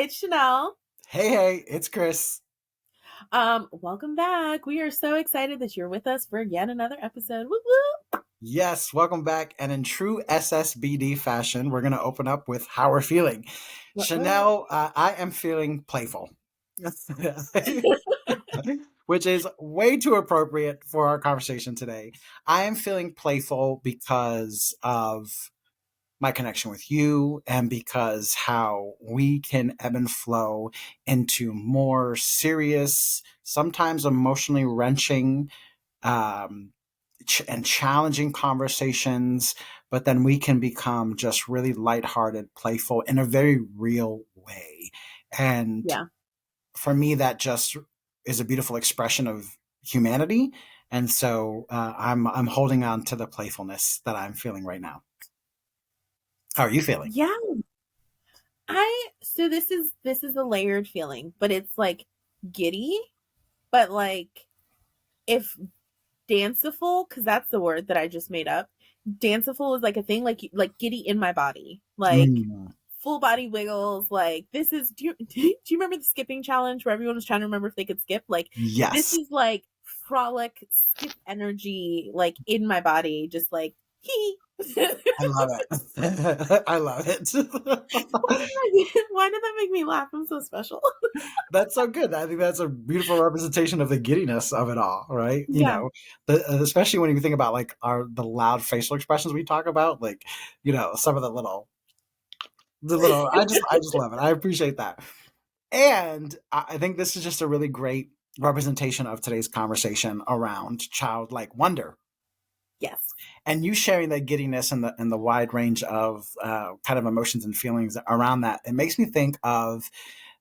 it's Chanel. Hey, it's Chris. Welcome back. We are so excited that you're with us for yet another episode. Woo woo. Yes, welcome back. And in true SSBD fashion, we're going to open up with how we're feeling. What? Chanel, I am feeling playful, which is way too appropriate for our conversation today. I am feeling playful because of my connection with you and because how we can ebb and flow into more serious, sometimes emotionally wrenching um, and challenging conversations, but then we can become just really lighthearted, playful in a very real way. And Yeah. for me, that just is a beautiful expression of humanity. And so I'm holding on to the playfulness that I'm feeling right now. How are you feeling? Yeah. So this is a layered feeling, but it's like giddy, but like if danceable, because that's the word that I just made up. Danceable is like a thing, like giddy in my body. Like Mm, full body wiggles. Like this is do you remember the skipping challenge where everyone was trying to remember if they could skip? Like this yes. is like frolic skip energy, like in my body, just like hee. I love it. I love it. Why did that make me laugh? I'm so special. That's so good. I think that's a beautiful representation of the giddiness of it all, right? Yeah. Especially when you think about like the loud facial expressions we talk about, like, some of the little. I just love it. I appreciate that, and I think this is just a really great representation of today's conversation around childlike wonder, Yes. and you sharing that giddiness and the wide range of kind of emotions and feelings around that. It makes me think of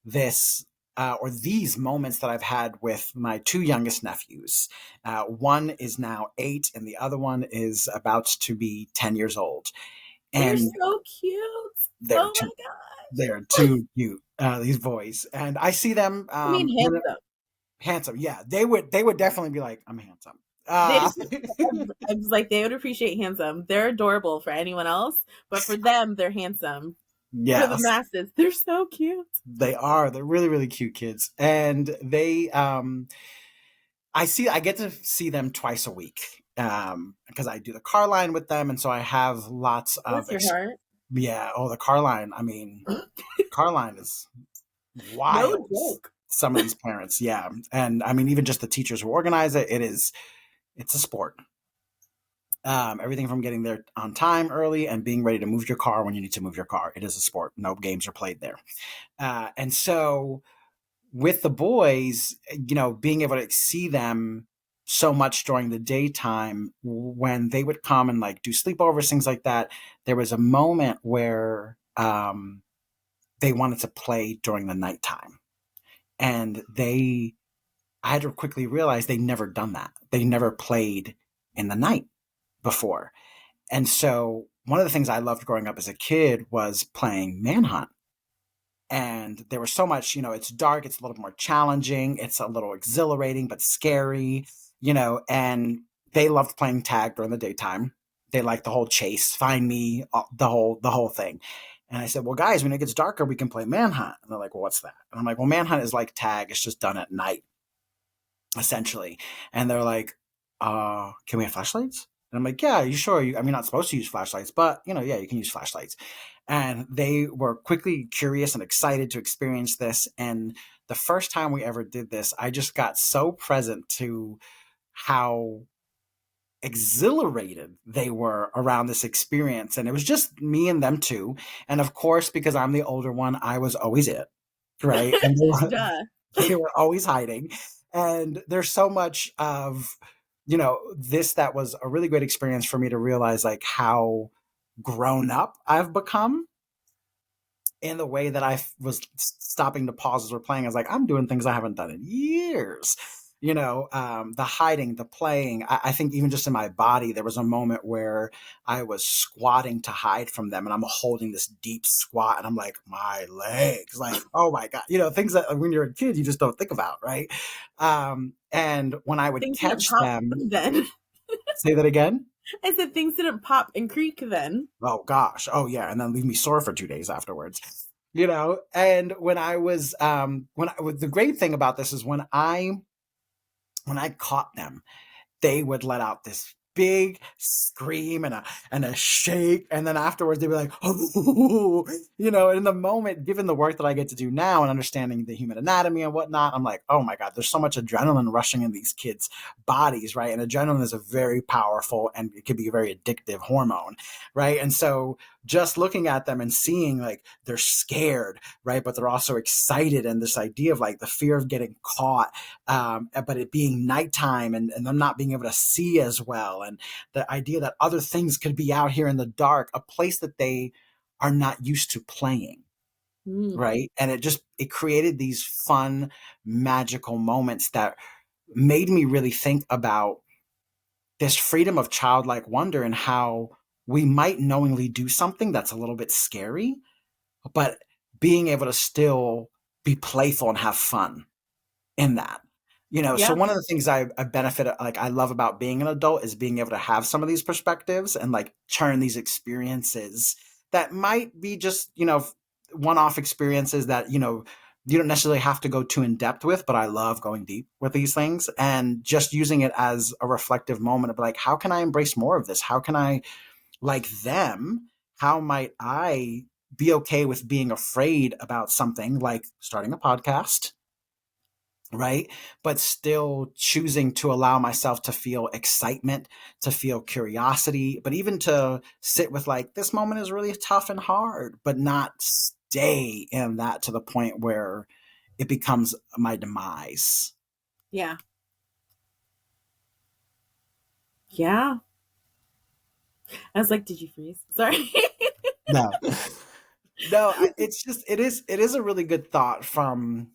this or these moments that I've had with my two youngest nephews. One is now 8, and the other one is about to be 10 years old. They're And so cute. they're Oh too, my gosh. they're too cute, these boys. And I see them I mean handsome. handsome. Yeah, they would definitely be like, I'm handsome. They, Uh, I was like, they would appreciate handsome. They're adorable for anyone else, but for them, they're handsome. For the yes, masses, they're so cute. they are. They're really, really cute kids. And I get to see them twice a week because I do the car line with them, and so I have lots of Bless your heart. yeah. Oh, the car line. I mean, car line is No wild. joke. Some of these parents, yeah, and I mean, even just the teachers who organize it, it's a sport. Everything from getting there on time early and being ready to move your car when you need to move your car. It is a sport. No games are played there, and so with the boys, being able to see them so much during the daytime when they would come and like do sleepovers, things like that, there was a moment where they wanted to play during the nighttime. And I had to quickly realize they never done that. They never played in the night before. And so one of the things I loved growing up as a kid was playing Manhunt. And there was so much, it's dark, it's a little more challenging, it's a little exhilarating but scary, and they loved playing tag during the daytime. They liked the whole chase, find me, the whole thing. And I said, well, guys, when it gets darker, we can play Manhunt. And they're like, well, what's that? And I'm like, well, Manhunt is like tag, it's just done at night, essentially. And they're like, can we have flashlights? And I'm like, yeah, you sure? I mean, not supposed to use flashlights, but yeah, you can use flashlights. And they were quickly curious and excited to experience this. And the first time we ever did this, I just got so present to how exhilarated they were around this experience. And it was just me and them two. And of course, because I'm the older one, I was always it, right? And Duh. they were always hiding. And there's so much of, this that was a really great experience for me to realize like how grown up I've become in the way that I was stopping to pause as we're playing. I was like, I'm doing things I haven't done in years. The hiding, the playing. I think even just in my body, there was a moment where I was squatting to hide from them, and I'm holding this deep squat, and I'm like, my legs, like, oh my god, things that when you're a kid you just don't think about, right? And when I would Things didn't catch pop them, then. say that again. I said things didn't pop and creak then. Oh gosh. Oh yeah. And then leave me sore for 2 days afterwards. And when I was the great thing about this is when I caught them, they would let out this big scream and a shake, and then afterwards they'd be like, oh, and in the moment, given the work that I get to do now and understanding the human anatomy and whatnot, I'm like, oh my god, there's so much adrenaline rushing in these kids' bodies, right? And adrenaline is a very powerful and it can be a very addictive hormone, right? And so just looking at them and seeing like they're scared, right, but they're also excited, and this idea of like the fear of getting caught, but it being nighttime, and them not being able to see as well, and the idea that other things could be out here in the dark, a place that they are not used to playing, Mm. right? And it created these fun, magical moments that made me really think about this freedom of childlike wonder and how we might knowingly do something that's a little bit scary, but being able to still be playful and have fun in that. So Yeah. one of the things I benefit, like I love about being an adult, is being able to have some of these perspectives and like turn these experiences that might be just, one-off experiences that, you don't necessarily have to go too in depth with, but I love going deep with these things and just using it as a reflective moment of like, how can I embrace more of this? How can I, like them, how might I be okay with being afraid about something like starting a podcast, right? But still choosing to allow myself to feel excitement, to feel curiosity, but even to sit with like, this moment is really tough and hard, but not stay in that to the point where it becomes my demise. Yeah. Yeah. I was like, did you freeze? Sorry. No, no, it is a really good thought from,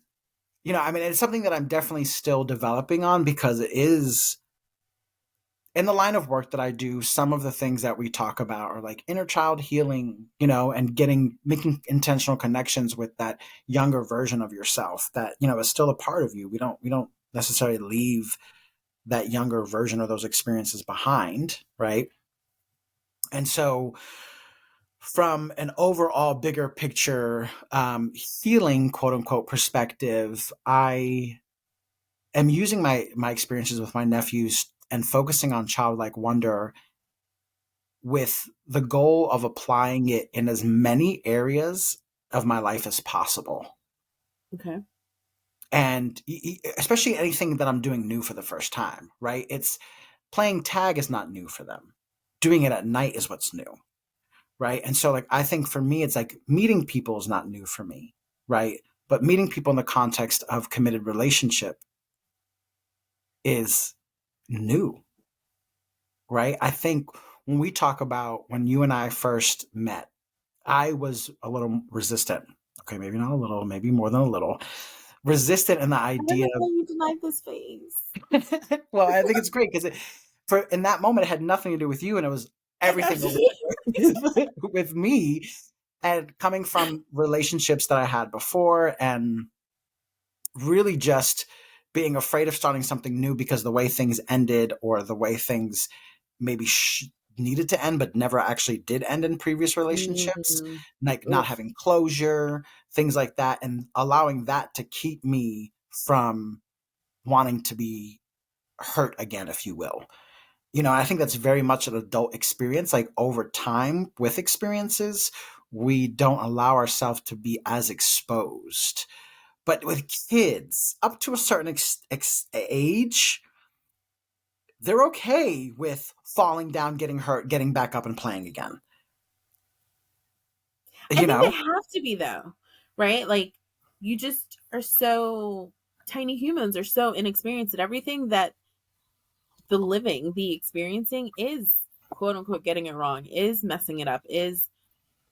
I mean, it's something that I'm definitely still developing on because it is in the line of work that I do. Some of the things that we talk about are like inner child healing, and making intentional connections with that younger version of yourself that, is still a part of you. We don't necessarily leave that younger version of those experiences behind, right? And so, from an overall bigger picture healing, quote unquote, perspective, I am using my experiences with my nephews and focusing on childlike wonder with the goal of applying it in as many areas of my life as possible. Okay. And especially anything that I'm doing new for the first time, right? It's playing tag is not new for them. Doing it at night is what's new, right? And so, like, I think for me, it's like meeting people is not new for me, right? But meeting people in the context of committed relationship is new, right? I think when we talk about when you and I first met, I was a little resistant. Okay, maybe not a little, maybe more than a little resistant in the I idea never thought you denied this phase. of, well, I think it's great because for in that moment, it had nothing to do with you and it was I got everything to you. do with me and coming from relationships that I had before and really just being afraid of starting something new because the way things ended or the way things maybe needed to end but never actually did end in previous relationships, Mm. like not Oof. having closure, things like that, and allowing that to keep me from wanting to be hurt again, if you will. I think that's very much an adult experience. Like over time with experiences, we don't allow ourselves to be as exposed. But with kids, up to a certain age, they're okay with falling down, getting hurt, getting back up and playing again. I You think they know? have to be though, right? Like you just are so tiny humans are so inexperienced that everything that the living, the experiencing is quote unquote getting it wrong, is messing it up, is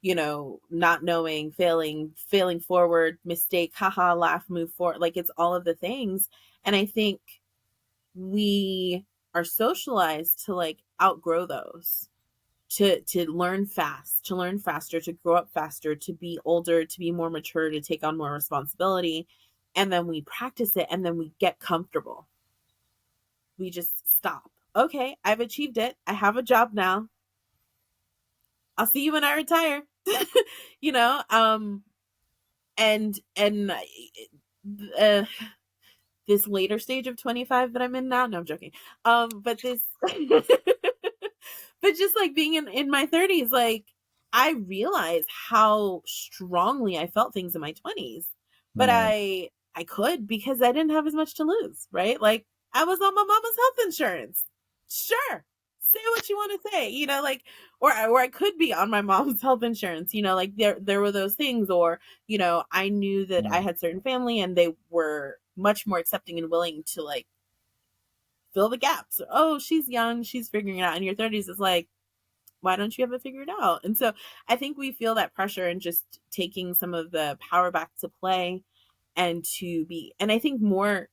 not knowing, failing forward, mistake, haha, laugh, move forward. Like it's all of the things. And I think we are socialized to like outgrow those, to learn fast, to learn faster, to grow up faster, to be older, to be more mature, to take on more responsibility. And then we practice it and then we get comfortable. We just stop. Okay, I've achieved it. I have a job now. I'll see you when I retire. you know, um and uh, this later stage of 25 that I'm in now. No, I'm joking. But this, but just like being in my 30s, like I realize how strongly I felt things in my 20s, but Mm, I could because I didn't have as much to lose, right? Like I was on my mama's health insurance. Sure. Say what you want to say, like, or I could be on my mom's health insurance, like there were those things, or I knew that I mm, had certain family and they were much more accepting and willing to like fill the gaps. Oh, she's young, she's figuring it out. In your 30s, it's like, why don't you have it figured out? And so I think we feel that pressure and just taking some of the power back to play and to be, and I think more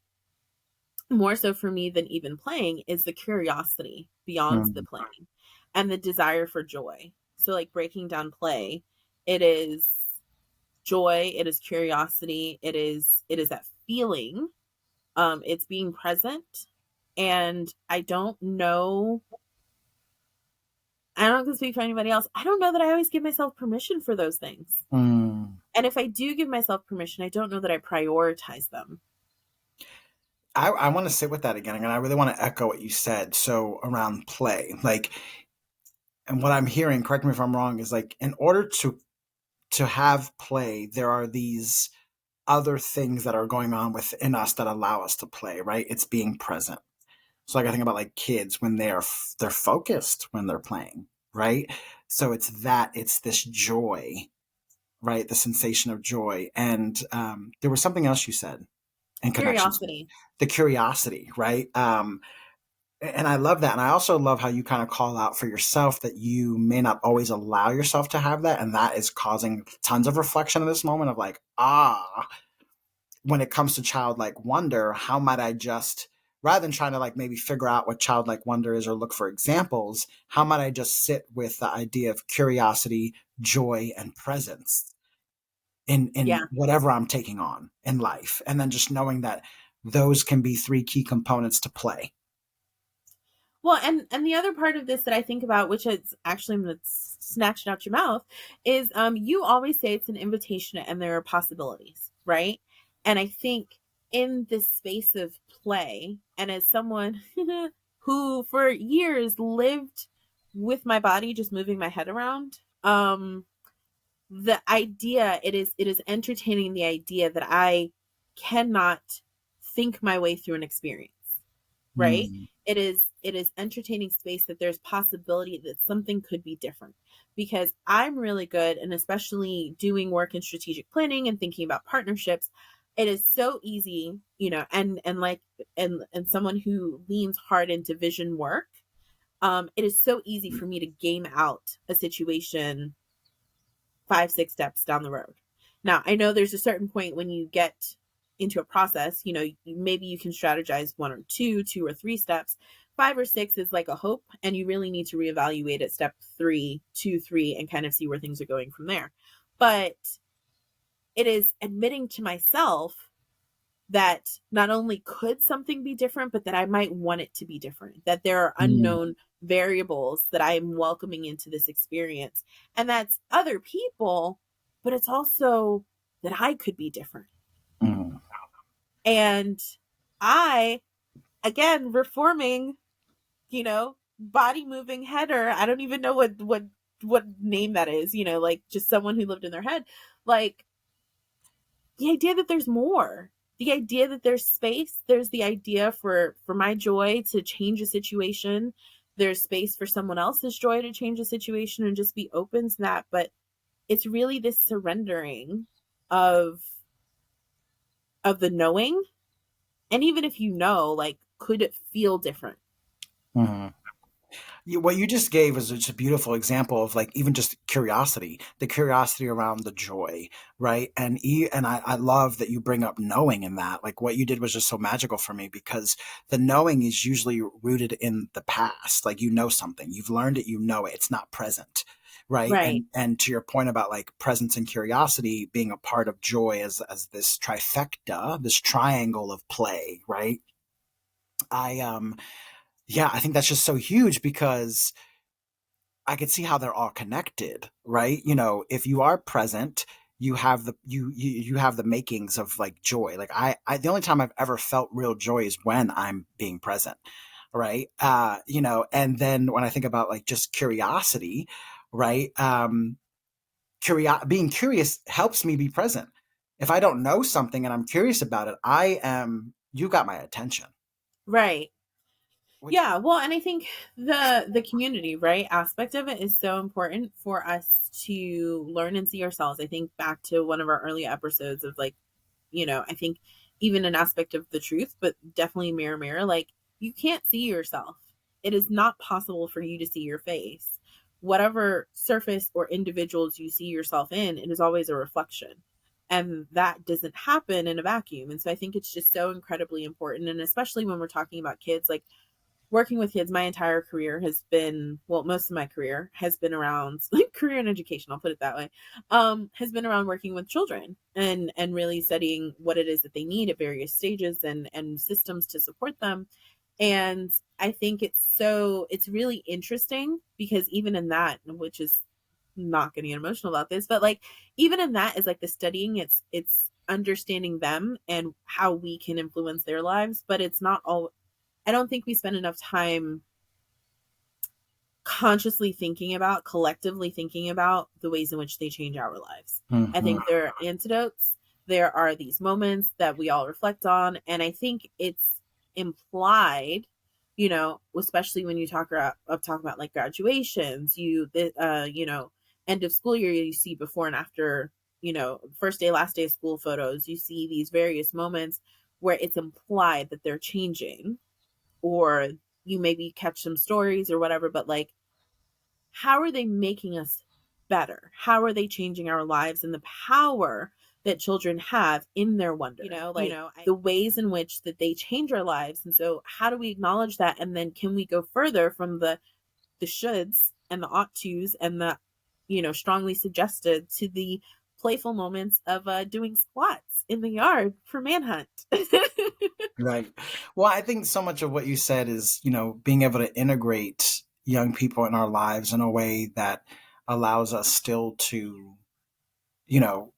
so for me than even playing is the curiosity beyond the mm, playing and the desire for joy. So like breaking down play, it is joy, it is curiosity, it is that feeling, it's being present. And I don't speak for anybody else. I don't know that I always give myself permission for those things. mm. And if I do give myself permission, I don't know that I prioritize them. I want to sit with that again, and I really want to echo what you said. So around play, like, and what I'm hearing, correct me if I'm wrong, is like in order to have play, there are these other things that are going on within us that allow us to play. Right? It's being present. So like I think about like kids when they're focused when they're playing. Right? So it's this joy, right? The sensation of joy, and there was something else you said in connection to Curiosity. the curiosity, right? And I love that. And I also love how you kind of call out for yourself that you may not always allow yourself to have that. And that is causing tons of reflection in this moment of like, when it comes to childlike wonder, how might I just, rather than trying to like maybe figure out what childlike wonder is or look for examples, how might I just sit with the idea of curiosity, joy, and presence in Yeah. whatever I'm taking on in life? And then just knowing that those can be three key components to play. Well, and the other part of this that I think about, which is actually I'm gonna snatch it out your mouth, is you always say it's an invitation and there are possibilities, right? And I think in this space of play, and as someone who for years lived with my body just moving my head around, the idea it is entertaining the idea that I cannot think my way through an experience, right? Mm, It is entertaining space that there's possibility that something could be different, because I'm really good, and especially doing work in strategic planning and thinking about partnerships, it is so easy, and like and someone who leans hard into vision work, it is so easy for me to game out a situation 5, 6 steps down the road. Now, I know there's a certain point when you get into a process, maybe you can strategize one or two or three steps. 5 or 6 is like a hope, and you really need to reevaluate at step 3, 2, 3, and kind of see where things are going from there. But it is admitting to myself that not only could something be different, but that I might want it to be different, that there are mm, unknown variables that I am welcoming into this experience. And that's other people, but it's also that I could be different. mm, And I, again, reforming, body moving header. I don't even know what name that is, like just someone who lived in their head. Like the idea that there's more, the idea that there's space, there's the idea for my joy to change a situation, there's space for someone else's joy to change a situation, and just be open to that. But it's really this surrendering of the knowing. And even if like, could it feel different? mm. What you just gave is just a beautiful example of like even just curiosity, the curiosity around the joy, right? And I love that you bring up knowing in that. Like what you did was just so magical for me because the knowing is usually rooted in the past. Like you know something, you've learned it, you know it. It's not present, right? Right. And to your point about like presence and curiosity being a part of joy as this trifecta, this triangle of play, right? I Yeah, I think that's just so huge because I could see how they're all connected, right? You know, if you are present, you have you have the makings of like joy. Like the only time I've ever felt real joy is when I'm being present, right? You know, and then when I think about like just curiosity, right? Being curious helps me be present. If I don't know something and I'm curious about it, you got my attention. Right. Which Yeah, well, and I think the community, right, aspect of it is so important for us to learn and see ourselves. I think back to one of our early episodes of like, I think even an aspect of the truth, but definitely mirror mirror, like you can't see yourself. It is not possible for you to see your face. Whatever surface or individuals you see yourself in, it is always a reflection. And that doesn't happen in a vacuum. And so I think it's just so incredibly important. And especially when we're talking about kids, like working with kids, my entire career has been, well, most of my career has been around like career and education, I'll put it that way, has been around working with children and really studying what it is that they need at various stages and systems to support them. And I think it's really interesting because even in that, which is not getting emotional about this, but like even in that is like the studying, it's understanding them and how we can influence their lives, but it's not all. I don't think we spend enough time consciously thinking about, collectively thinking about the ways in which they change our lives. I Mhm. think there are antidotes. There are these moments that we all reflect on. And I think it's implied, especially when you talk about like graduations, end of school year, you see before and after, first day, last day of school photos, you see these various moments where it's implied that they're changing, or you maybe catch some stories or whatever, but like, how are they making us better? How are they changing our lives and the power that children have in their wonder? The ways in which that they change our lives. And so how do we acknowledge that? And then can we go further from the shoulds and the ought tos and the, strongly suggested to the playful moments of doing squats in the yard for manhunt? Right. Well, I think so much of what you said is, you know, being able to integrate young people in our lives in a way that allows us still to, you know,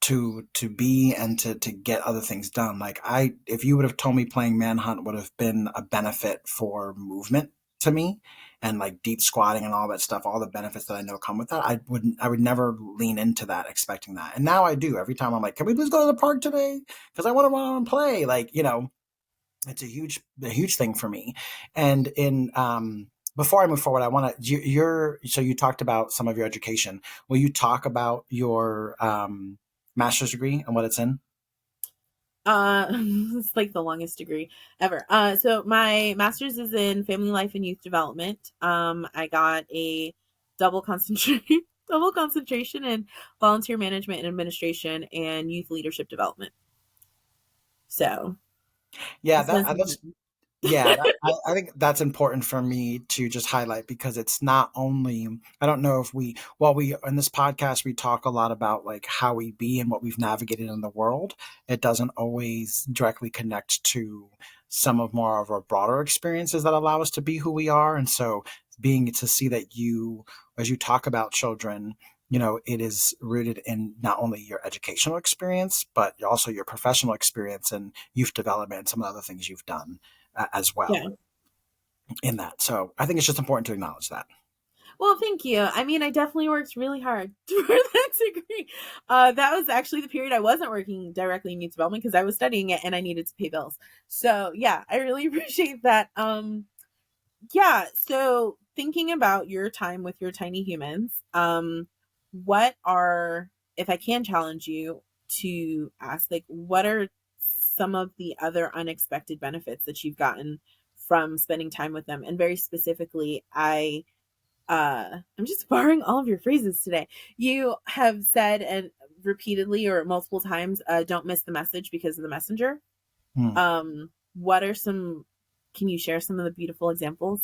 to be and to get other things done. Like if you would have told me playing manhunt would have been a benefit for movement to me and like deep squatting and all that stuff, all the benefits that I know come with that, I would never lean into that expecting that. And now I do. Every time I'm like, can we please go to the park today? Because I want to run out and play. Like, you know, it's a huge thing for me. And in before I move forward, I want to so you talked about some of your education. Will you talk about your master's degree and what it's in? It's like the longest degree ever. So my master's is in family life and youth development. I got a double concentration double concentration in volunteer management and administration and youth leadership development. So Yeah, it's been that's something. yeah, I think that's important for me to just highlight because it's not only, I don't know if we in this podcast we talk a lot about like how we be and what we've navigated in the world. It doesn't always directly connect to some of more of our broader experiences that allow us to be who we are. And so being to see that you, as you talk about children, you know, it is rooted in not only your educational experience, but also your professional experience and youth development and some of the other things you've done as well Yeah. in that. So I think it's just important to acknowledge that. Well, thank you. I mean, I definitely worked really hard for that degree. That was actually the period I wasn't working directly in youth development because I was studying it and I needed to pay bills. So yeah, I really appreciate that. Yeah, so thinking about your time with your tiny humans, what are, if I can challenge you to ask, like, what are some of the other unexpected benefits that you've gotten from spending time with them? And very specifically, I'm just borrowing all of your phrases today. You have said and repeatedly or multiple times, don't miss the message because of the messenger. Hmm. What are some, can you share some of the beautiful examples?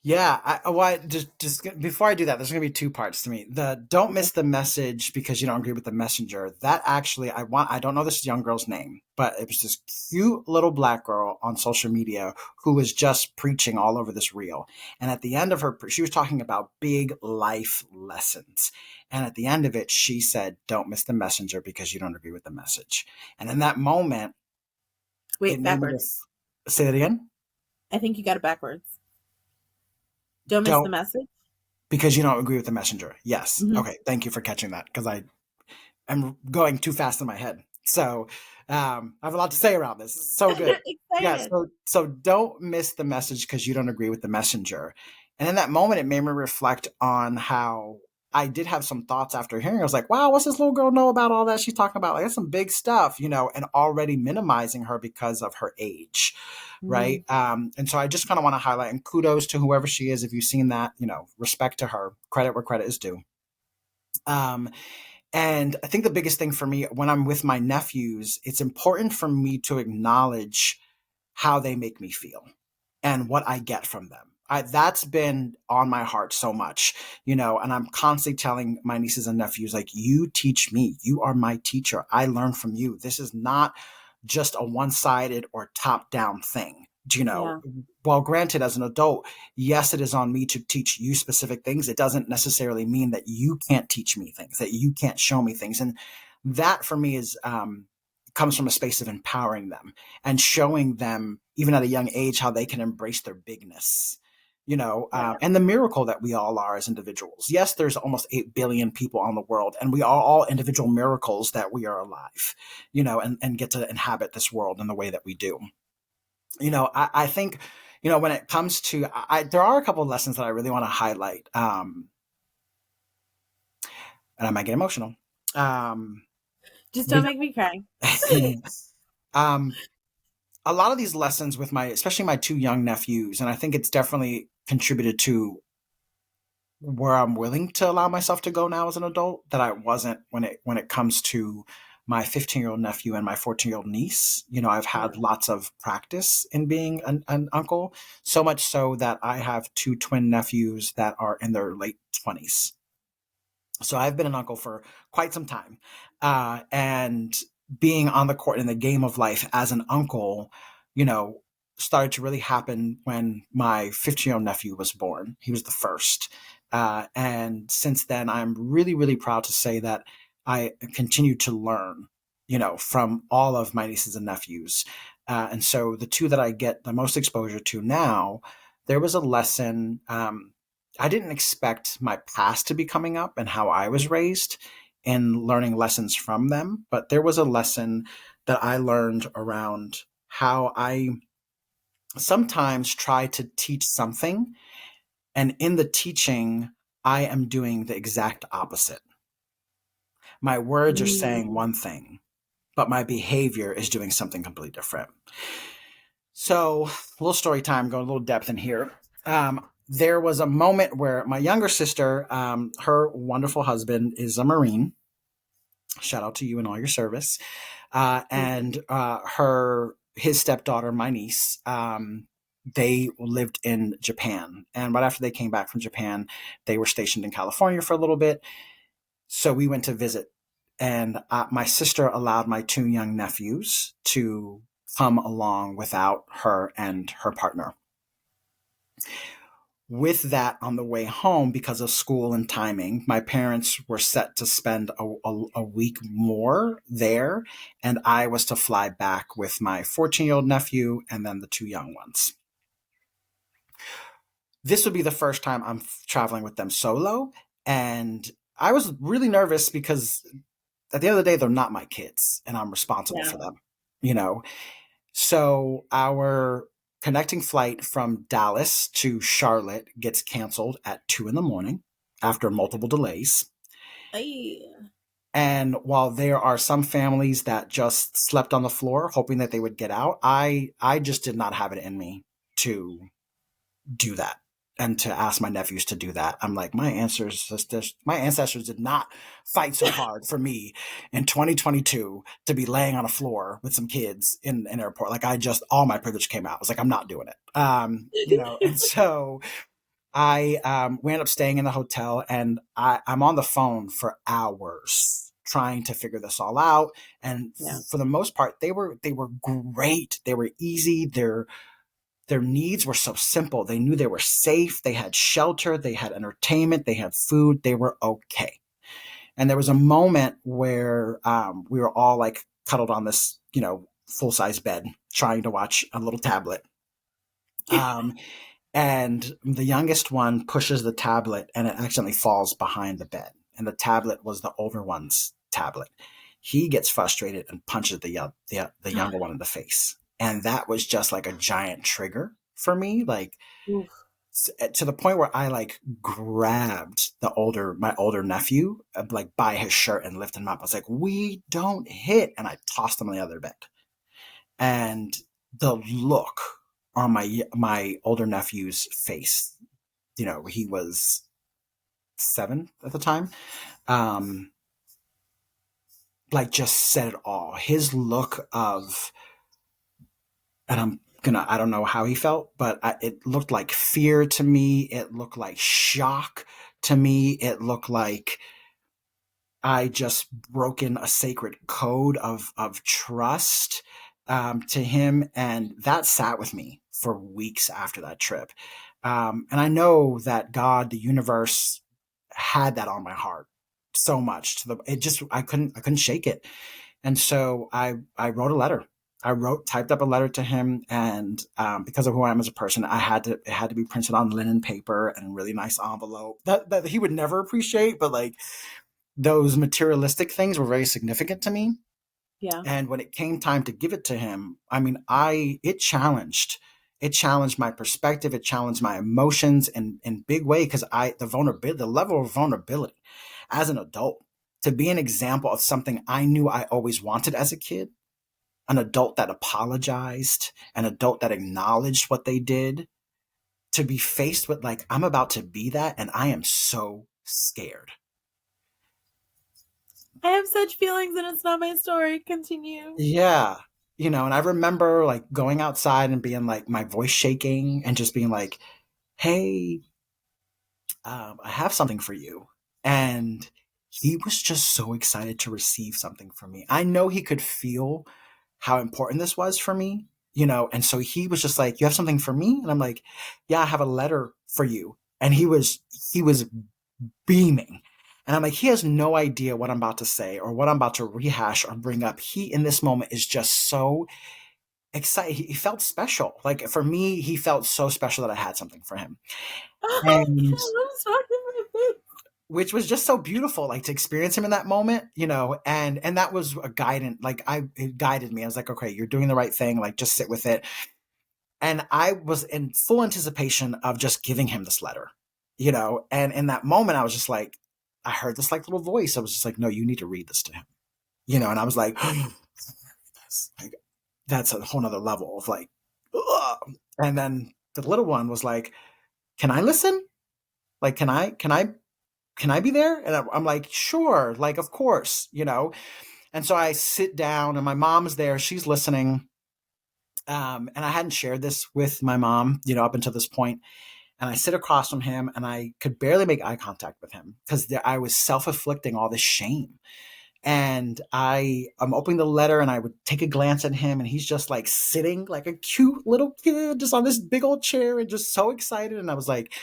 Yeah, just before I do that, there's going to be two parts to me. The don't Okay. miss the message because you don't agree with the messenger. That actually, I don't know this young girl's name, but it was this cute little black girl on social media who was just preaching all over this reel. And at the end of she was talking about big life lessons. And at the end of it, she said, "Don't miss the messenger because you don't agree with the message." And in that moment, it Wait, made me backwards. just say that again. I think you got it backwards. Don't miss the Don't message. because you don't agree with the messenger. Yes. Hmm. Okay. Thank you for catching that because I'm going too fast in my head. So I have a lot to say around this. This is so good. Yeah. Excited. So don't miss the message because you don't agree with the messenger. And in that moment, it made me reflect on how I did have some thoughts after hearing. I was like, wow, what's this little girl know about all that she's talking about? Like, that's some big stuff, and already minimizing her because of her age. Mm, Right. And so I just kind of want to highlight and kudos to whoever she is. If you've seen that, respect to her, credit where credit is due. Um, and I think the biggest thing for me when I'm with my nephews, it's important for me to acknowledge how they make me feel and what I get from them. That's been on my heart so much, and I'm constantly telling my nieces and nephews, like, you teach me. You are my teacher. I learn from you. This is not just a one sided or top down thing. yeah. While granted, as an adult, yes, it is on me to teach you specific things. It doesn't necessarily mean that you can't teach me things, that you can't show me things. And that for me is, comes from a space of empowering them and showing them, even at a young age, how they can embrace their bigness. Yeah. And the miracle that we all are as individuals. Yes, there's almost 8 billion people on the world, and we are all individual miracles that we are alive, and get to inhabit this world in the way that we do. I think, when it comes to, there are a couple of lessons that I really want to highlight, and I might get emotional. Um, Just don't you make me cry. know, um, a lot of these lessons with especially my two young nephews, and I think it's definitely contributed to where I'm willing to allow myself to go now as an adult that I wasn't when it comes to my 15-year-old nephew and my 14-year-old niece. I've Yeah. had lots of practice in being an uncle, so much so that I have two twin nephews that are in their late 20s. So I've been an uncle for quite some time. And being on the court in the game of life as an uncle, you know, started to really happen when my 15-year-old nephew was born. He was the first. And since then, I'm really, really proud to say that I continue to learn, from all of my nieces and nephews. And so the two that I get the most exposure to now, there was a lesson. I didn't expect my past to be coming up and how I was raised and learning lessons from them. But there was a lesson that I learned around how I sometimes try to teach something. And in the teaching, I am doing the exact opposite. My words are saying Mm. one thing, but my behavior is doing something completely different. So, a little story time, going a little depth in here. There was a moment where my younger sister, her wonderful husband is a Marine. Shout out to you and all your service. Thank you. And his stepdaughter, my niece, they lived in Japan. And right after they came back from Japan, they were stationed in California for a little bit. So we went to visit. And my sister allowed my two young nephews to come along without her and her partner. With that, on the way home, because of school and timing, my parents were set to spend a week more there, and I was to fly back with my 14-year-old nephew and then the two young ones. This would be the first time I'm traveling with them solo, and I was really nervous because at the end of the day, they're not my kids, and I'm responsible Yeah. for them, you know? So our connecting flight from Dallas to Charlotte gets canceled at 2 in the morning after multiple delays. Ay. And while there are some families that just slept on the floor hoping that they would get out, I just did not have it in me to do that and to ask my nephews to do that. I'm like, my ancestors did not fight so hard for me in 2022 to be laying on a floor with some kids in an airport. Like, all my privilege came out. I was like, I'm not doing it. And so we ended up staying in the hotel, and I'm on the phone for hours trying to figure this all out. And Yeah. for the most part, they were great. They were easy. Their needs were so simple. They knew they were safe. They had shelter. They had entertainment. They had food. They were okay. And there was a moment where we were all like cuddled on this, full size bed, trying to watch a little tablet. Um, and the youngest one pushes the tablet, and it accidentally falls behind the bed. And the tablet was the older one's tablet. He gets frustrated and punches the younger one in the face. And that was just like a giant trigger for me. Like, Oof. to the point where I like grabbed my older nephew, like by his shirt and lifted him up. I was like, "We don't hit," and I tossed him on the other bed. And the look on my older nephew's face, he was 7 at the time, um, like just said it all. His look of, and I don't know how he felt, but it looked like fear to me. It looked like shock to me. It looked like I just broken a sacred code of trust, to him, and that sat with me for weeks after that trip. And I know that God, the universe, had that on my heart so much, I couldn't shake it. And so I wrote a letter. Typed up a letter to him, and because of who I am as a person, it had to be printed on linen paper and a really nice envelope that he would never appreciate, but like those materialistic things were very significant to me. Yeah. And when it came time to give it to him, I mean, it challenged my perspective. It challenged my emotions in big way. Cause the level of vulnerability as an adult, to be an example of something I knew I always wanted as a kid, an adult that apologized, an adult that acknowledged what they did, to be faced with like, I'm about to be that. And I am so scared. I have such feelings and it's not my story. Continue. Yeah. And I remember like going outside and being like my voice shaking and just being like, "Hey, I have something for you." And he was just so excited to receive something from me. I know he could feel how important this was for me, and so he was just like, "You have something for me?" And I'm like, "Yeah, I have a letter for you." And he was beaming. And I'm like, he has no idea what I'm about to say or what I'm about to rehash or bring up. He, in this moment, is just so excited. He felt special. Like for me, he felt so special that I had something for him. And I'm sorry. which was just so beautiful, like to experience him in that moment, and that was a guidance. Like it guided me. I was like, okay, you're doing the right thing. Like just sit with it. And I was in full anticipation of just giving him this letter, and in that moment, I was just like, I heard this like little voice. I was just like, no, you need to read this to him, and I was like, like that's a whole nother level of like, ugh. And then the little one was like, can I listen? Like, can I be there? And I'm like, sure, like, of course. And so I sit down, and my mom's there. She's listening. And I hadn't shared this with my mom, up until this point. And I sit across from him, and I could barely make eye contact with him because I was self-inflicting all this shame. And I'm opening the letter, and I would take a glance at him, and he's just like sitting like a cute little kid just on this big old chair and just so excited. And I was like,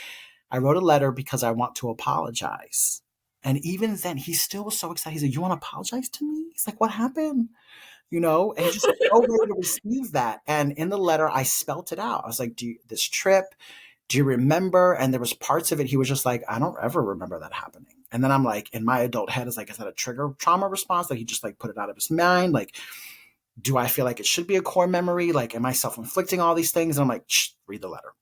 I wrote a letter because I want to apologize. And even then, he still was so excited. He's like, "You want to apologize to me?" He's like, "What happened?" And he's just so ready to receive that. And in the letter, I spelt it out. I was like, this trip, do you remember? And there was parts of it, he was just like, I don't ever remember that happening. And then I'm like, in my adult head, is like, is that a trigger trauma response? That he just like put it out of his mind? Like, do I feel like it should be a core memory? Like, am I self-inflicting all these things? And I'm like, shh, read the letter.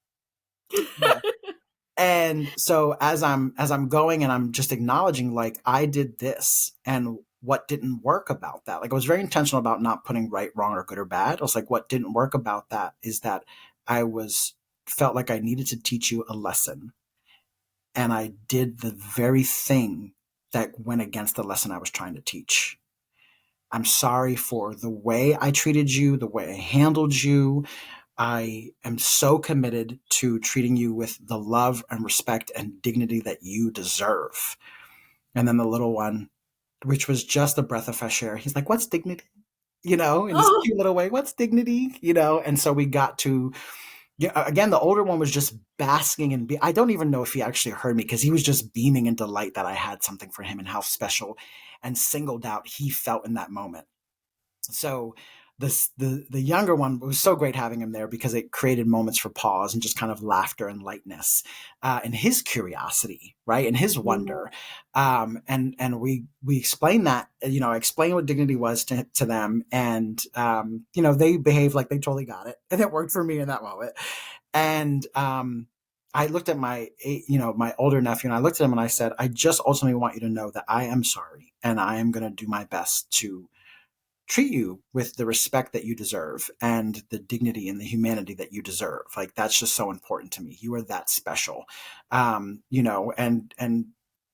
And so as I'm going, and I'm just acknowledging like I did this and what didn't work about that. Like I was very intentional about not putting right, wrong, or good or bad. I was like, what didn't work about that is that I was felt like I needed to teach you a lesson. And I did the very thing that went against the lesson I was trying to teach. I'm sorry for the way I treated you, the way I handled you. I am so committed to treating you with the love and respect and dignity that you deserve. And then the little one, which was just a breath of fresh air, he's like, what's dignity? In his Oh, cute little way, what's dignity? And so we got to, yeah, again, the older one was just basking and I don't even know if he actually heard me because he was just beaming in delight that I had something for him and how special and singled out he felt in that moment. So the younger one, it was so great having him there because it created moments for pause and just kind of laughter and lightness, and his curiosity, right, and his yeah. wonder, and we explained that, I explained what dignity was to them, and they behaved like they totally got it, and it worked for me in that moment. And I looked at my older nephew, and I looked at him and I said, I just ultimately want you to know that I am sorry, and I am going to do my best to treat you with the respect that you deserve and the dignity and the humanity that you deserve. Like, that's just so important to me. You are that special. And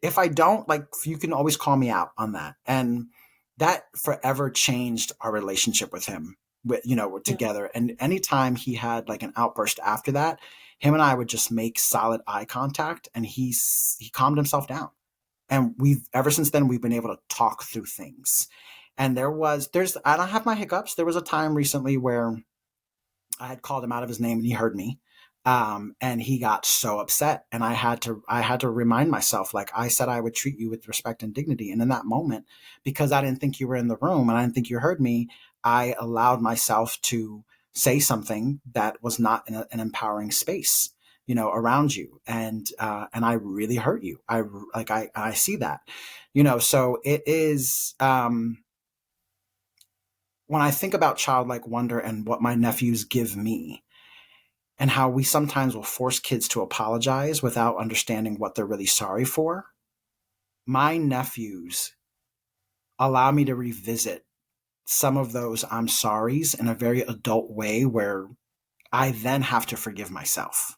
if I don't, like, you can always call me out on that. And that forever changed our relationship with him. We're Yeah. together. And anytime he had like an outburst after that, him and I would just make solid eye contact, and he calmed himself down. And we've ever since then we've been able to talk through things. And there's I don't have my hiccups. There was a time recently where I had called him out of his name and he heard me. And he got so upset, and I had to remind myself, like, I said I would treat you with respect and dignity. And in that moment, because I didn't think you were in the room and I didn't think you heard me, I allowed myself to say something that was not in an empowering space, around you. And I really hurt you. I see that, so it is, when I think about childlike wonder and what my nephews give me, and how we sometimes will force kids to apologize without understanding what they're really sorry for, my nephews allow me to revisit some of those I'm sorry's in a very adult way where I then have to forgive myself.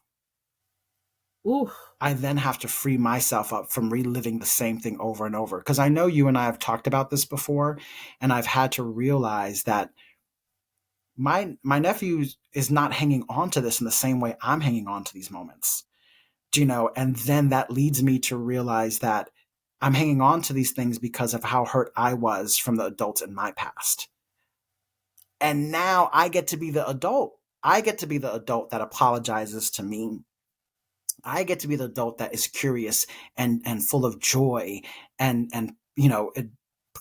Ooh. I then have to free myself up from reliving the same thing over and over. Because I know you and I have talked about this before, and I've had to realize that my nephew is not hanging on to this in the same way I'm hanging on to these moments. And then that leads me to realize that I'm hanging on to these things because of how hurt I was from the adults in my past. And now I get to be the adult. I get to be the adult that apologizes to me. I get to be the adult that is curious and full of joy and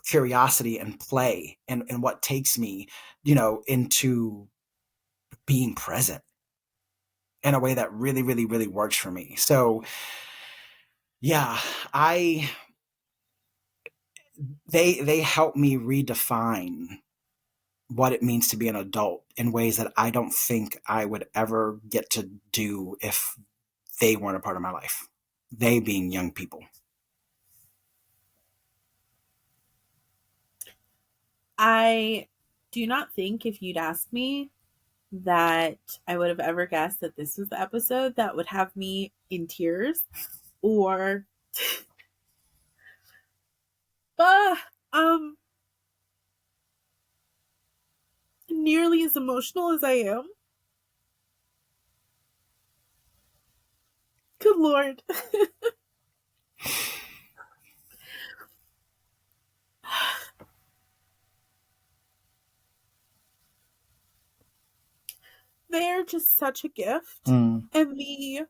curiosity and play, and what takes me, into being present in a way that really, really, really works for me. So yeah, I they help me redefine what it means to be an adult in ways that I don't think I would ever get to do if they weren't a part of my life. They being young people. I do not think if you'd asked me that I would have ever guessed that this was the episode that would have me in tears or uh, um nearly as emotional as I am. Good lord. They're just such a gift. Mm. And the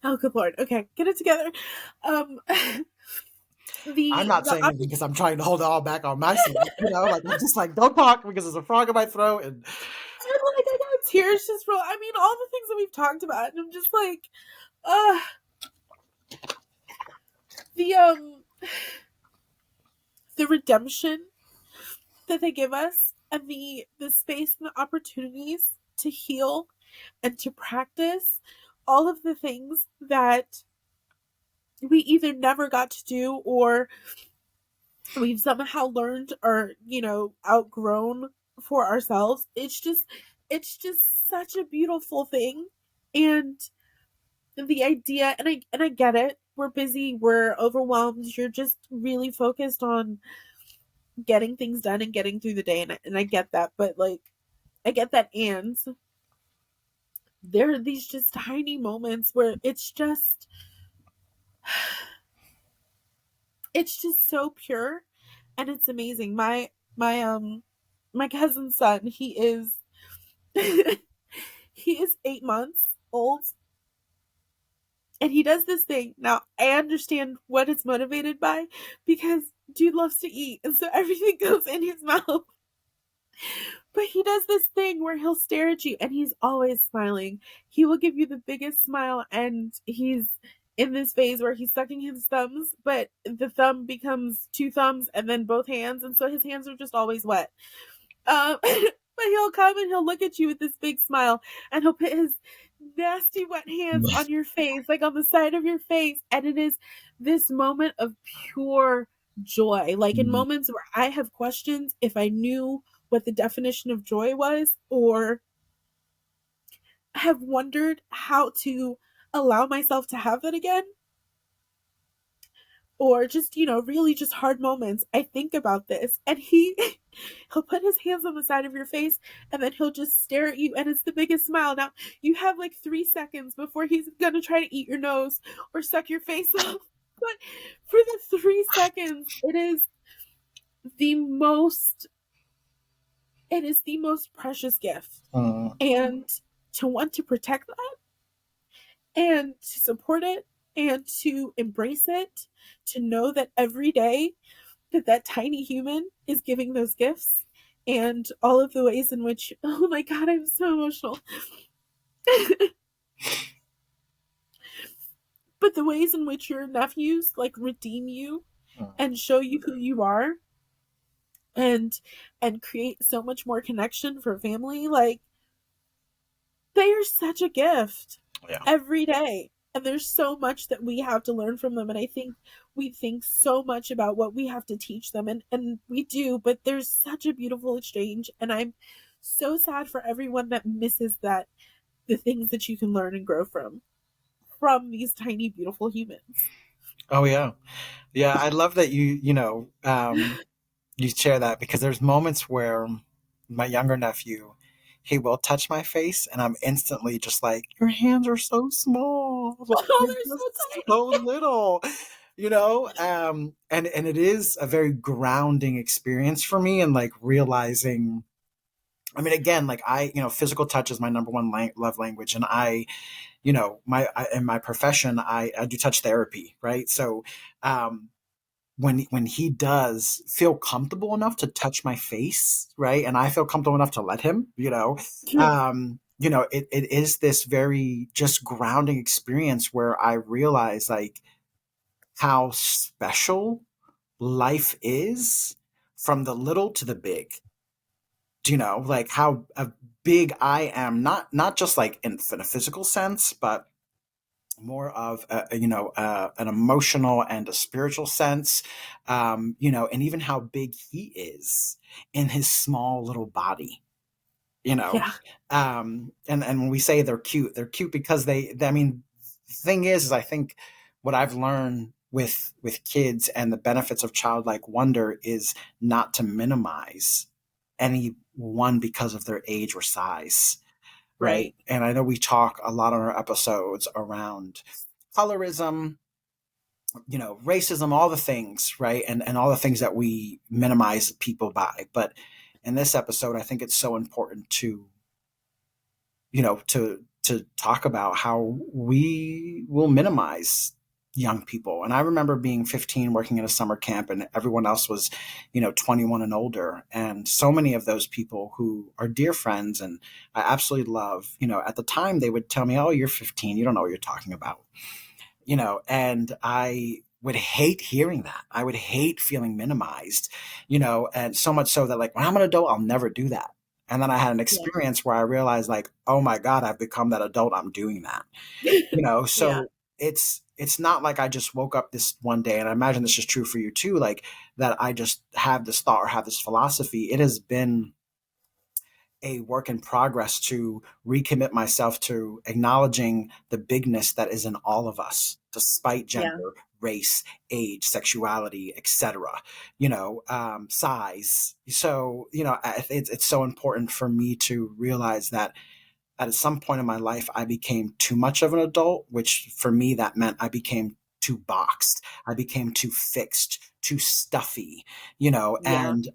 oh good lord. Okay, get it together. Um I'm the not the saying anything because I'm trying to hold it all back on my side. Like, I'm just like, don't talk because there's a frog in my throat. And like I got tears just roll. I mean all the things that we've talked about and I'm just like uh the the redemption that they give us and the space and the opportunities to heal and to practice all of the things that we either never got to do or we've somehow learned or outgrown for ourselves. It's just such a beautiful thing. And the idea, and I get it, we're busy, we're overwhelmed, you're just really focused on getting things done and getting through the day, and I get that, but like I get that. And there are these just tiny moments where it's just so pure and it's amazing. My cousin's son, he is he is 8 months old, and he does this thing. Now I understand what it's motivated by, because dude loves to eat, and so everything goes in his mouth. But he does this thing where he'll stare at you and he's always smiling. He will give you the biggest smile, and he's in this phase where he's sucking his thumbs, but the thumb becomes two thumbs and then both hands, and so his hands are just always wet. But he'll come and he'll look at you with this big smile, and he'll put his nasty wet hands on your face, like on the side of your face, and it is this moment of pure joy. Like in Mm. moments where I have questioned if I knew what the definition of joy was, or have wondered how to allow myself to have that again, or just, really just hard moments, I think about this, and he'll put his hands on the side of your face, and then he'll just stare at you, and it's the biggest smile. Now you have like 3 seconds before he's gonna try to eat your nose or suck your face off, but for the 3 seconds, the most the most precious gift. Mm. And to want to protect that, and to support it, and to embrace it, to know that every day that that tiny human is giving those gifts, and all of the ways in which, oh my god, I'm so emotional. But the ways in which your nephews like redeem you Mm. and show you who you are, and create so much more connection for family, like they are such a gift Yeah. every day. And there's so much that we have to learn from them. And I think we think so much about what we have to teach them. And we do, but there's such a beautiful exchange. And I'm so sad for everyone that misses that, the things that you can learn and grow from these tiny, beautiful humans. Oh yeah. Yeah, I love that you share that, because there's moments where my younger nephew, he will touch my face and I'm instantly just like, your hands are so small. Like Oh, you're they're so just tiny. so little. And it is a very grounding experience for me, and like realizing, I mean, again, like physical touch is my number one love language, and in my profession, I do touch therapy, right? So, um, when he does feel comfortable enough to touch my face, right, and I feel comfortable enough to let him, it is this very just grounding experience where I realize like how special life is from the little to the big. Like how big I am, not just like in a physical sense, but more of an emotional and a spiritual sense, and even how big he is in his small little body, you know. Yeah, And when we say they're cute because I mean, the thing is I think what I've learned with kids and the benefits of childlike wonder is not to minimize anyone because of their age or size, right? right. And I know we talk a lot on our episodes around colorism, racism, all the things, right? And all the things that we minimize people by. But in this episode, I think it's so important to talk about how we will minimize young people. And I remember being 15 working at a summer camp, and everyone else was 21 and older, and so many of those people who are dear friends and I absolutely love, at the time they would tell me, oh, you're 15, you don't know what you're talking about, and I would hate hearing that. I would hate feeling minimized, and so much so that like when I'm an adult, I'll never do that. And then I had an Yeah. experience where I realized like, oh my God, I've become that adult. I'm doing that, Yeah. so it's not like I just woke up this one day, and I imagine this is true for you too, like that I just have this thought or have this philosophy. It has been a work in progress to recommit myself to acknowledging the bigness that is in all of us, despite Yeah. gender, race, age, sexuality, etc. Size. So it's so important for me to realize that at some point in my life, I became too much of an adult, which for me, that meant I became too boxed. I became too fixed, too stuffy, Yeah. and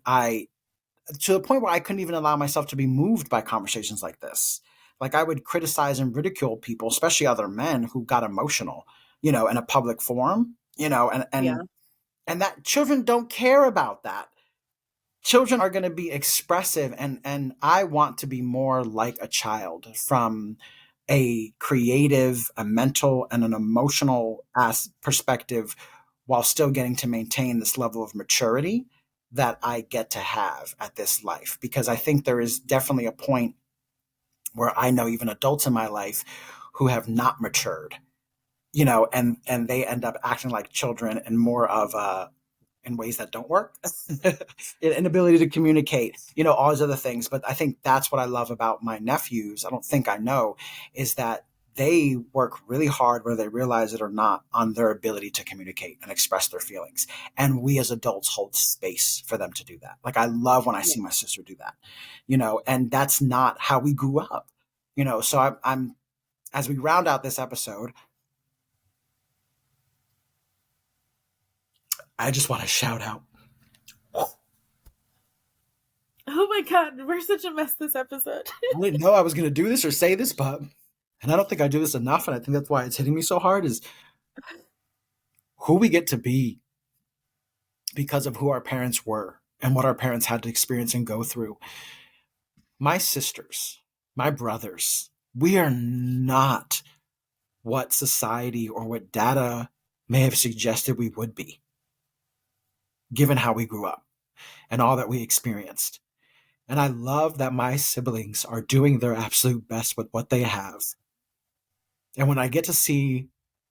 to the point where I couldn't even allow myself to be moved by conversations like this. Like I would criticize and ridicule people, especially other men who got emotional, in a public forum, and Yeah. that children don't care about that. Children are going to be expressive, and I want to be more like a child from a creative, a mental, and an emotional perspective, while still getting to maintain this level of maturity that I get to have at this life. Because I think there is definitely a point where I know even adults in my life who have not matured, and they end up acting like children and more of a in ways that don't work, inability to communicate, all these other things. But I think that's what I love about my nephews. I don't think I know is that they work really hard, whether they realize it or not, on their ability to communicate and express their feelings. And we as adults hold space for them to do that. Like I love when I Yeah. see my sister do that, and that's not how we grew up, So I'm as we round out this episode, I just want to shout out. Oh my god, we're such a mess this episode. I didn't know I was going to do this or say this, but and I don't think I do this enough, and I think that's why it's hitting me so hard is who we get to be because of who our parents were and what our parents had to experience and go through. My sisters, my brothers, we are not what society or what data may have suggested we would be, given how we grew up and all that we experienced. And I love that my siblings are doing their absolute best with what they have. And when I get to see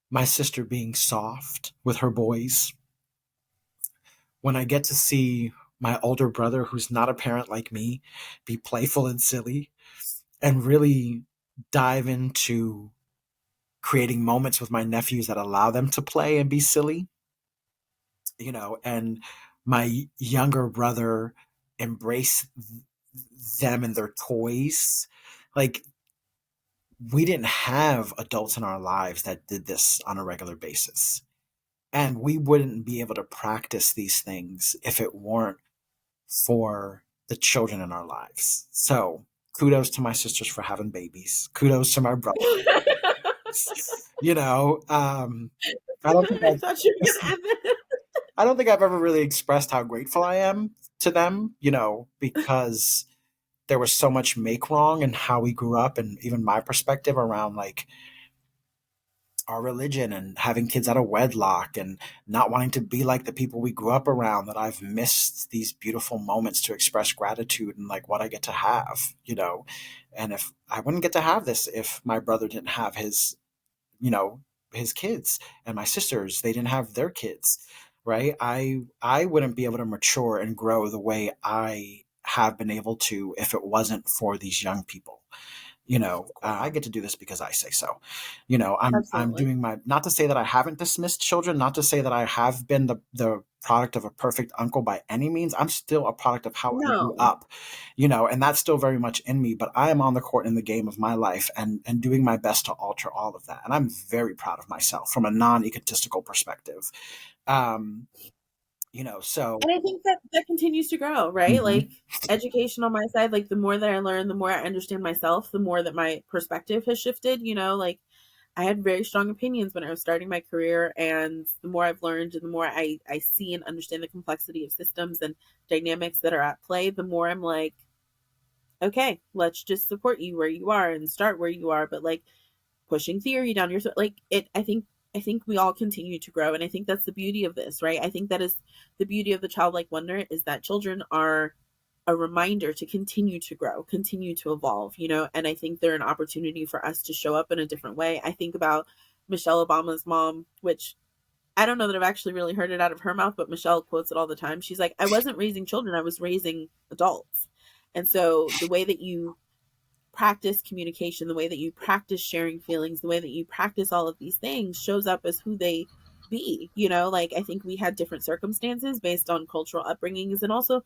my sister being soft with her boys, when I get to see my older brother, who's not a parent like me, be playful and silly and really dive into creating moments with my nephews that allow them to play and be silly, and my younger brother embrace them and their toys. Like, we didn't have adults in our lives that did this on a regular basis. And we wouldn't be able to practice these things if it weren't for the children in our lives. So kudos to my sisters for having babies. Kudos to my brother. You know, um, I don't think I thought you were gonna end it. I don't think I've ever really expressed how grateful I am to them. Because there was so much make wrong in how we grew up, and even my perspective around like our religion and having kids out of wedlock and not wanting to be like the people we grew up around, that I've missed these beautiful moments to express gratitude and like what I get to have. And if I wouldn't get to have this if my brother didn't have you know, his kids, and my sisters, they didn't have their kids, right? I wouldn't be able to mature and grow the way I have been able to if it wasn't for these young people. I get to do this because I say so. I'm Absolutely. doing my, not to say that I haven't dismissed children, not to say that I have been the product of a perfect uncle by any means. I'm still a product of how I grew No. up, and that's still very much in me. But I am on the court in the game of my life, and doing my best to alter all of that. And I'm very proud of myself from a non-egotistical perspective. Um, so. And I think that that continues to grow, right? Like Mhm. education on my side, like the more that I learn, the more I understand myself, the more that my perspective has shifted, like I had very strong opinions when I was starting my career, and the more I've learned and the more I see and understand the complexity of systems and dynamics that are at play, the more I'm like, okay, let's just support you where you are and start where you are, but like pushing theory down your throat, like it. I think we all continue to grow, and I think that's the beauty of this, right? I think that is the beauty of the childlike wonder, is that children are a reminder to continue to grow, continue to evolve, and I think they're an opportunity for us to show up in a different way. I think about Michelle Obama's mom, which I don't know that I've actually really heard it out of her mouth, but Michelle quotes it all the time. She's like, I wasn't raising children, I was raising adults. And so the way that you practice communication, the way that you practice sharing feelings, the way that you practice all of these things shows up as who they be. Like I think we had different circumstances based on cultural upbringings, and also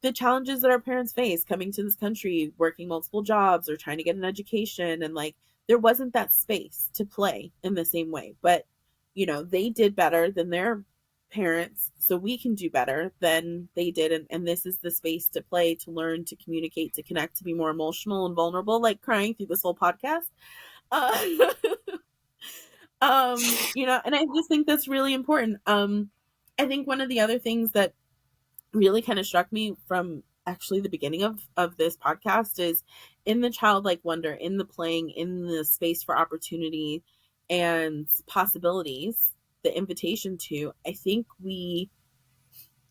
the challenges that our parents face coming to this country, working multiple jobs or trying to get an education. And like, there wasn't that space to play in the same way. But, you know, they did better than their parents. So we can do better than they did. And this is the space to play, to learn, to communicate, to connect, to be more emotional and vulnerable, like crying through this whole podcast. Uh, you know, and I just think that's really important. I think one of the other things that really kind of struck me from actually the beginning of this podcast is in the childlike wonder, in the playing, in the space for opportunity and possibilities, the invitation to, I think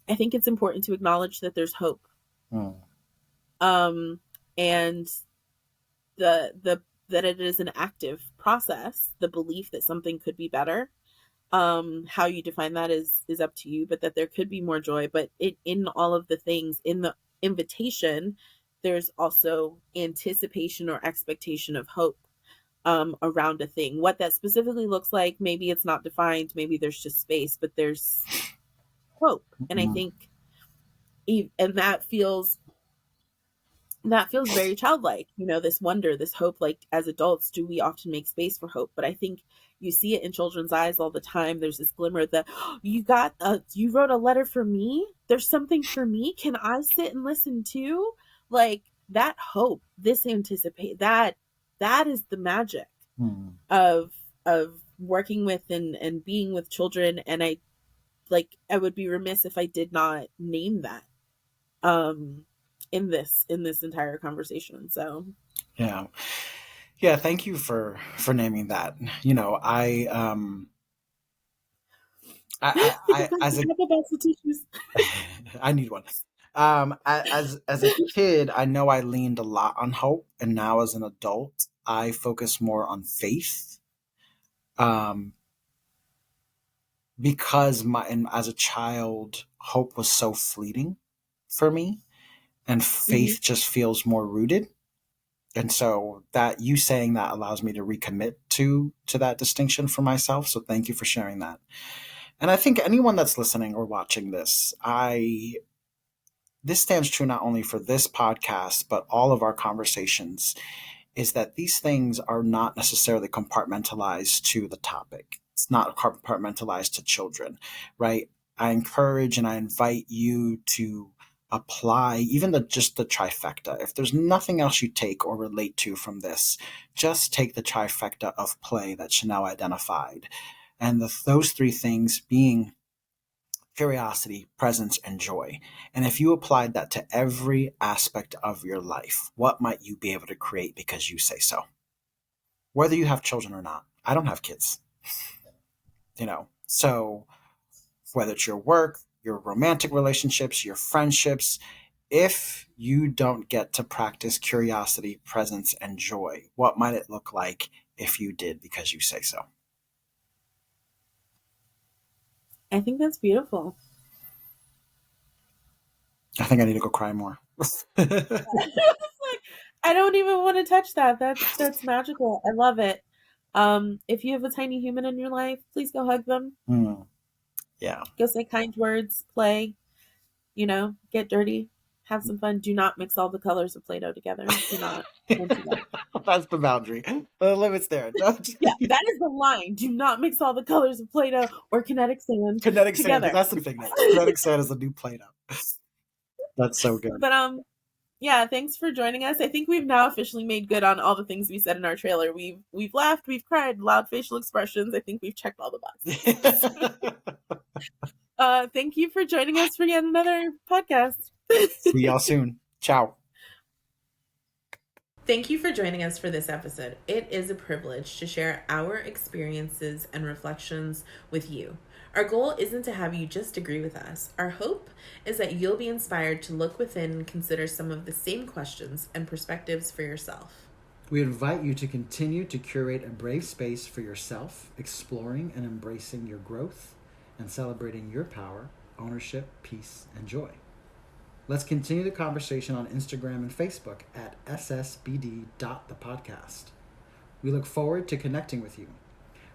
it's important to acknowledge that there's hope. Mm. And the that it is an active process, the belief that something could be better. How you define that is up to you, but that there could be more joy. But in all of the things in the invitation, there's also anticipation or expectation of hope around a thing. What that specifically looks like, maybe it's not defined, maybe there's just space, but there's hope. And I think and that feels very childlike, you know, this wonder, this hope. Like as adults, do we often make space for hope? But I think you see it in children's eyes all the time. There's this glimmer that, oh, you wrote a letter for me, there's something for me, can I sit and listen too? Like that hope, this anticipate, that is the magic of working with and being with children. And I would be remiss if I did not name that in this entire conversation. So yeah, thank you for naming that. You know, I as a I need one. As a kid, I know I leaned a lot on hope, and now as an adult, I focus more on faith. Um, because as a child, hope was so fleeting for me, and faith just feels more rooted. And so that you saying that allows me to recommit to that distinction for myself. So thank you for sharing that. And I think anyone that's listening or watching this, this stands true not only for this podcast, but all of our conversations, is that these things are not necessarily compartmentalized to the topic. It's not compartmentalized to children, right? I encourage and I invite you to apply even just the trifecta. If there's nothing else you take or relate to from this, just take the trifecta of play that Shanelle identified. And those three things being curiosity, presence, and joy. And if you applied that to every aspect of your life, what might you be able to create because you say so? Whether you have children or not. I don't have kids. You know, so whether it's your work, your romantic relationships, your friendships, if you don't get to practice curiosity, presence, and joy, what might it look like if you did because you say so? I think that's beautiful. I think I need to go cry more. I don't even want to touch that. That's magical. I love it. If you have a tiny human in your life, please go hug them. Yeah. Go say kind words, play, you know, get dirty, have some fun. Do not mix all the colors of Play-Doh together. Do not. Don't do that. That's the boundary. The limit's there. Yeah, that is the line. Do not mix all the colors of Play-Doh or kinetic sand Kinetic together. sand. That's the thing now. Kinetic sand is the new Play-Doh. That's so good. But yeah, thanks for joining us. I think we've now officially made good on all the things we said in our trailer. We've laughed, we've cried, loud facial expressions. I think we've checked all the boxes. Thank you for joining us for yet another podcast. See y'all soon. Ciao. Thank you for joining us for this episode. It is a privilege to share our experiences and reflections with you. Our goal isn't to have you just agree with us. Our hope is that you'll be inspired to look within and consider some of the same questions and perspectives for yourself. We invite you to continue to curate a brave space for yourself, exploring and embracing your growth and celebrating your power, ownership, peace, and joy. Let's continue the conversation on Instagram and Facebook at ssbd.thepodcast. We look forward to connecting with you.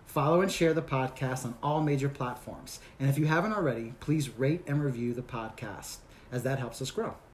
Follow and share the podcast on all major platforms. And if you haven't already, please rate and review the podcast, as that helps us grow.